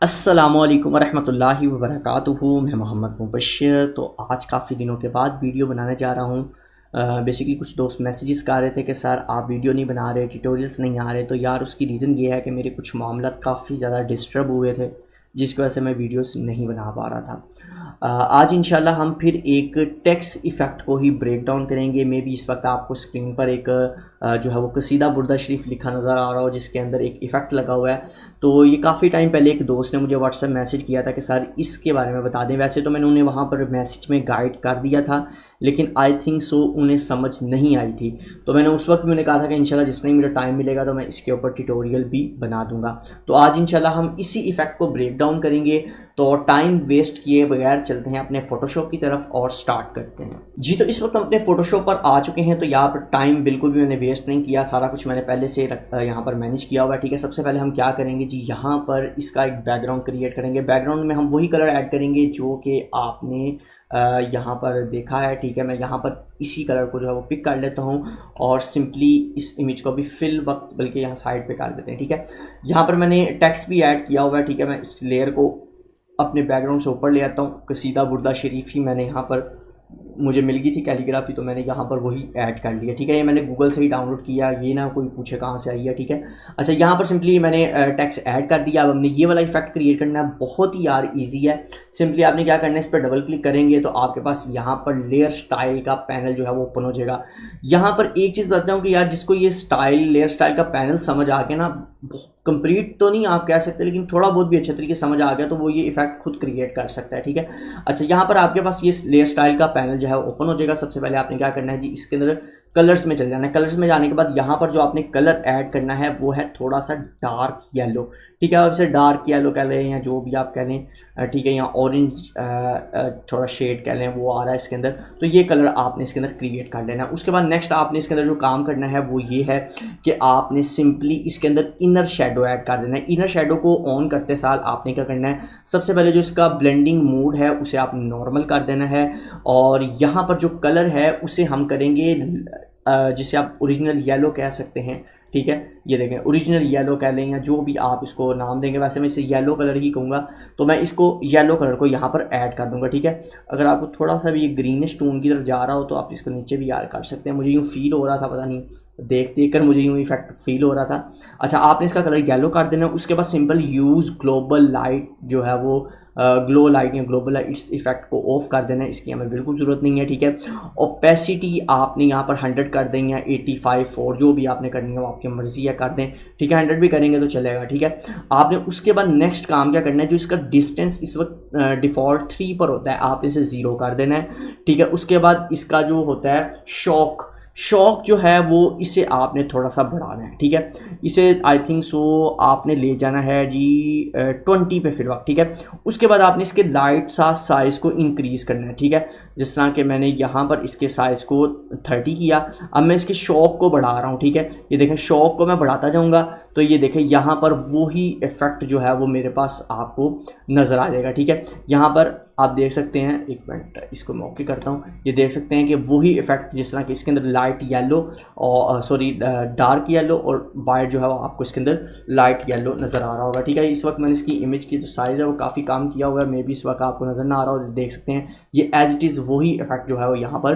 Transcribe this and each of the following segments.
अस्सलामुअलैकुम वरहमतुल्लाहि वबरकातुहू। मैं मोहम्मद मुबश्शिर। तो आज काफ़ी दिनों के बाद वीडियो बनाने जा रहा हूँ। बेसिकली कुछ दोस्त मैसेजेस कर रहे थे कि सर आप वीडियो नहीं बना रहे, ट्यूटोरियल्स नहीं आ रहे। तो यार उसकी रीज़न ये है कि मेरे कुछ मामला काफ़ी ज़्यादा डिस्टर्ब हुए थे, जिसकी वजह से मैं वीडियोस नहीं बना पा रहा था। आज इंशाल्लाह हम फिर एक टेक्स्ट इफ़ेक्ट को ही ब्रेक डाउन करेंगे। मे बी इस वक्त आपको स्क्रीन पर एक जो है वो कसीदा बुर्दा शरीफ लिखा नज़र आ रहा हो, जिसके अंदर एक इफ़ेक्ट लगा हुआ है। तो ये काफ़ी टाइम पहले एक दोस्त ने मुझे व्हाट्सएप मैसेज किया था कि सर इसके बारे में बता दें। वैसे तो मैंने उन्हें वहाँ पर मैसेज में गाइड कर दिया था, लेकिन आई थिंक सो उन्हें समझ नहीं आई थी। तो मैंने उस वक्त भी उन्हें कहा था कि इंशाल्लाह जिस टाइम मुझे टाइम मिलेगा तो मैं इसके ऊपर ट्यूटोरियल भी बना दूंगा। तो आज इंशाल्लाह हम इसी इफ़ेक्ट को ब्रेक डाउन करेंगे। तो टाइम वेस्ट किए बगैर चलते हैं अपने फ़ोटोशॉप की तरफ और स्टार्ट करते हैं जी। तो इस वक्त हम अपने फ़ोटोशॉप पर आ चुके हैं। तो यहाँ पर टाइम बिल्कुल भी मैंने वेस्ट नहीं किया, सारा कुछ मैंने पहले से यहाँ पर मैनेज किया हुआ है। ठीक है, सबसे पहले हम क्या करेंगे जी, यहाँ पर इसका एक बैकग्राउंड क्रिएट करेंगे। बैकग्राउंड में हम वही कलर ऐड करेंगे जो कि आपने यहाँ पर देखा है। ठीक है, मैं यहाँ पर इसी कलर को जो है वो पिक कर लेता हूँ और सिंपली इस इमेज को भी फिल वक्त बल्कि यहाँ साइड पे कर देते हैं। ठीक है, यहाँ पर मैंने टेक्स्ट भी ऐड किया हुआ है। ठीक है, मैं इस लेयर को अपने बैकग्राउंड से ऊपर ले आता हूँ। कसीदा बुर्दा शरीफ ही मैंने यहाँ पर मुझे मिल गई थी कैलीग्राफी, तो मैंने यहाँ पर वही ऐड कर लिया। ठीक है, ये मैंने गूगल से ही डाउनलोड किया, ये ना कोई पूछे कहाँ से आई है। ठीक है, अच्छा यहाँ पर सिंपली मैंने टेक्स्ट ऐड कर दिया। अब हमने ये वाला इफेक्ट क्रिएट करना है, बहुत ही यार इजी है। सिंपली आपने क्या करना है, इस पर डबल क्लिक करेंगे तो आपके पास यहाँ पर लेयर स्टाइल का पैनल जो है वो ओपन हो जाएगा। यहाँ पर एक चीज़ बताता हूँ कि यार जिसको ये स्टाइल लेयर स्टाइल का पैनल समझ आ गया ना, कंप्लीट तो नहीं आप कह सकते, लेकिन थोड़ा बहुत भी अच्छे तरीके से समझ आ गया तो वो ये इफेक्ट खुद क्रिएट कर सकता है। ठीक है, अच्छा यहाँ पर आपके पास ये लेयर स्टाइल का पैनल जो है ओपन हो जाएगा। सबसे पहले आपने क्या करना है जी, इसके अंदर कलर्स में चले जाना है। कलर्स में जाने के बाद यहाँ पर जो आपने कलर ऐड करना है वो है थोड़ा सा डार्क येलो। ठीक है, आप इसे डार्क येलो कह लें या जो भी आप कह लें। ठीक है, यहाँ ऑरेंज थोड़ा शेड कह लें, वो आ रहा है इसके अंदर। तो ये कलर आपने इसके अंदर क्रिएट कर लेना है। उसके बाद नेक्स्ट आपने इसके अंदर जो काम करना है वो ये है कि आपने सिंपली इसके अंदर इनर शेडो ऐड कर देना है। इनर शेडो को ऑन करते साल आपने क्या करना है, सबसे पहले जो इसका ब्लेंडिंग मोड है उसे आप नॉर्मल कर देना है। और यहाँ पर जो कलर है उसे हम करेंगे जिसे आप ओरिजिनल येलो कह सकते हैं। ठीक है, ये देखें ओरिजिनल येलो कह लें या जो भी आप इसको नाम देंगे, वैसे मैं इसे येलो कलर ही कहूँगा। तो मैं इसको येलो कलर को यहाँ पर ऐड कर दूंगा। ठीक है, अगर आपको थोड़ा सा भी ये ग्रीनिश टोन की तरफ जा रहा हो तो आप इसको नीचे भी याद कर सकते हैं। मुझे यूँ फील हो रहा था, पता नहीं देख देख कर मुझे यूँ इफेक्ट फील हो रहा था। अच्छा, आपने इसका कलर येलो कर देना है। उसके बाद सिंपल यूज़ ग्लोबल लाइट जो है वो ग्लो लाइट या ग्लोबल लाइट, इस इफेक्ट को ऑफ कर देना है, इसकी हमें बिल्कुल ज़रूरत नहीं है। ठीक है, ओपेसिटी आपने यहाँ पर 100 कर दें या 85 और जो भी आपने करनी है वो आपकी मर्जी है, कर दें। ठीक है, 100 भी करेंगे तो चलेगा। ठीक है, आपने उसके बाद नेक्स्ट काम क्या करना है, जो इसका डिस्टेंस इस वक्त डिफ़ॉल्ट 3 पर होता है, आपने इसे 0 कर देना है। ठीक है, उसके बाद इसका जो होता है शॉक जो है वो इसे आपने थोड़ा सा बढ़ाना है। ठीक है, इसे आई थिंक सो आपने ले जाना है जी 20 पे फिर वक्त। ठीक है, उसके बाद आपने इसके लाइट सा साइज़ को इंक्रीज़ करना है। ठीक है, जिस तरह कि मैंने यहाँ पर इसके साइज़ को 30 किया। अब मैं इसके शॉक को बढ़ा रहा हूँ। ठीक है, ये देखें शॉक को मैं बढ़ाता जाऊँगा तो ये देखें यहाँ पर वही इफेक्ट जो है वो मेरे पास आपको नज़र आ जाएगा। ठीक है, यहाँ पर आप देख सकते हैं, एक मिनट इसको मैं ओके करता हूँ। ये देख सकते हैं कि वही इफेक्ट जिस तरह कि इसके अंदर लाइट येलो और सॉरी डार्क येलो और वाइट जो है वो आपको इसके अंदर लाइट येलो नज़र आ रहा होगा। ठीक है, इस वक्त मैंने इसकी इमेज की जो साइज़ है वो काफ़ी काम किया हुआ है। मे भी इस वक्त आपको नज़र ना आ रहा हो, देख सकते हैं ये एज इट इज़ वही इफेक्ट जो है वो यहाँ पर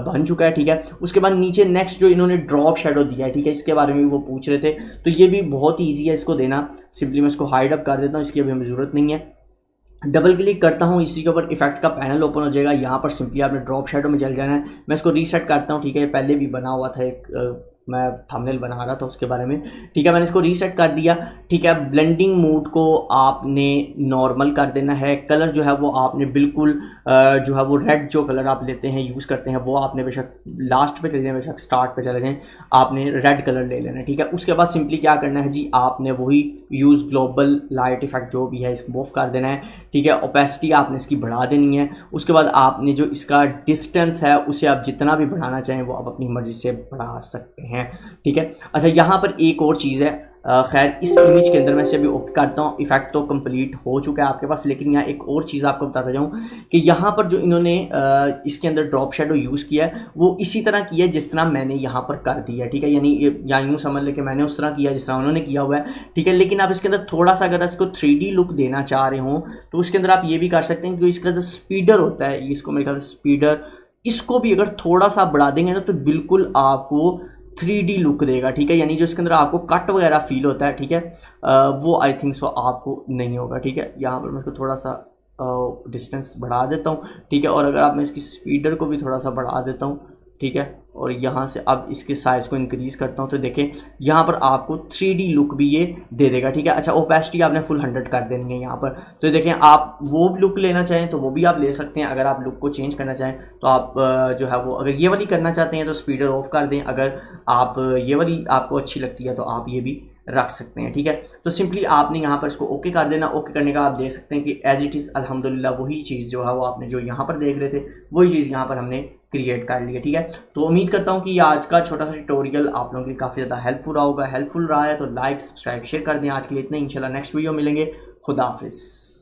बन चुका है। ठीक है, उसके बाद नीचे नेक्स्ट जो इन्होंने ड्रॉप शेडो दिया है, ठीक है, इसके बारे में भी वो पूछ रहे थे। तो ये भी बहुत ही ईजी है इसको देना। सिंपली मैं इसको हाइड अप कर देता हूँ, इसकी अभी हमें ज़रूरत नहीं है। डबल क्लिक करता हूँ, इसी के ऊपर इफेक्ट का पैनल ओपन हो जाएगा। यहाँ पर सिंपली आपने ड्रॉप शेडो में चल जाना है। मैं इसको रीसेट करता हूँ। ठीक है, पहले भी बना हुआ था एक मैं थंबनेल बना रहा था उसके बारे में। ठीक है, मैंने इसको रीसेट कर दिया। ठीक है, ब्लेंडिंग मोड को आपने नॉर्मल कर देना है। कलर जो है वो आपने बिल्कुल जो है वो रेड जो कलर आप लेते हैं यूज़ करते हैं वो आपने बेशक लास्ट पे चले जाएँ, बेशक स्टार्ट पे चले जाएँ, आपने रेड कलर ले लेना है। ठीक है, उसके बाद सिंपली क्या करना है जी, आपने वही यूज़ ग्लोबल लाइट इफेक्ट जो भी है इसको ऑफ कर देना है। ठीक है, ओपेसिटी आपने इसकी बढ़ा देनी है। उसके बाद आपने जो इसका डिस्टेंस है उसे आप जितना भी बढ़ाना चाहें वो आप अपनी मर्ज़ी से बढ़ा सकते हैं। ठीक है, अच्छा यहाँ पर एक और चीज़ है, खैर इस इमेज के अंदर मैं से अभी ओके करता हूँ। इफेक्ट तो कंप्लीट हो चुका है आपके पास, लेकिन यहाँ एक और चीज़ आपको बताता जाऊँ कि यहाँ पर जो इन्होंने इसके अंदर ड्रॉप शेडो यूज़ किया है वो इसी तरह किया है जिस तरह मैंने यहाँ पर कर दिया, ठीक है। यानी या यूँ समझ ले कि मैंने उस तरह किया जिस तरह उन्होंने किया हुआ है, ठीक है। लेकिन आप इसके अंदर थोड़ा सा अगर इसको 3D लुक देना चाह रहे हो तो उसके अंदर आप ये भी कर सकते हैं कि इसका जो स्पीडर होता है, इसको मेरे ख्याल से स्पीडर, इसको भी अगर थोड़ा सा बढ़ा देंगे ना तो बिल्कुल आपको 3D लुक देगा, ठीक है। यानी जो इसके अंदर आपको कट वगैरह फील होता है, ठीक है, वो आई थिंक सो आपको नहीं होगा, ठीक है। यहाँ पर मैं इसको थोड़ा सा डिस्टेंस बढ़ा देता हूँ, ठीक है। और अगर आप मैं इसकी स्पीडर को भी थोड़ा सा बढ़ा देता हूँ, ठीक है, और यहाँ से अब इसके साइज़ को इंक्रीज़ करता हूँ तो देखें यहाँ पर आपको 3D लुक भी ये दे देगा, ठीक है। अच्छा, ओपेसिटी आपने फुल 100 कर देनी है यहाँ पर, तो देखें आप वो लुक लेना चाहें तो वो भी आप ले सकते हैं। अगर आप लुक को चेंज करना चाहें तो आप जो है वो अगर ये वाली करना चाहते हैं तो स्पीडर ऑफ कर दें, अगर आप ये वाली आपको अच्छी लगती है तो आप ये भी रख सकते हैं, ठीक है। तो सिंपली आपने यहाँ पर इसको ओके कर देना। ओके करने का आप देख सकते हैं कि एज इट इज़ अल्हम्दुलिल्लाह वही चीज़ जो है वो आपने जो यहाँ पर देख रहे थे वही चीज़ यहाँ पर हमने क्रिएट कर लिया, ठीक है। तो उम्मीद करता हूँ कि ये आज का छोटा सा ट्यूटोरियल आप लोगों के लिए काफ़ी ज़्यादा हेल्पफुल रहा होगा। हेल्पफुल रहा है तो लाइक सब्सक्राइब शेयर कर दें। आज के लिए इतना, इंशाल्लाह नेक्स्ट वीडियो मिलेंगे। खुदा हाफिज़।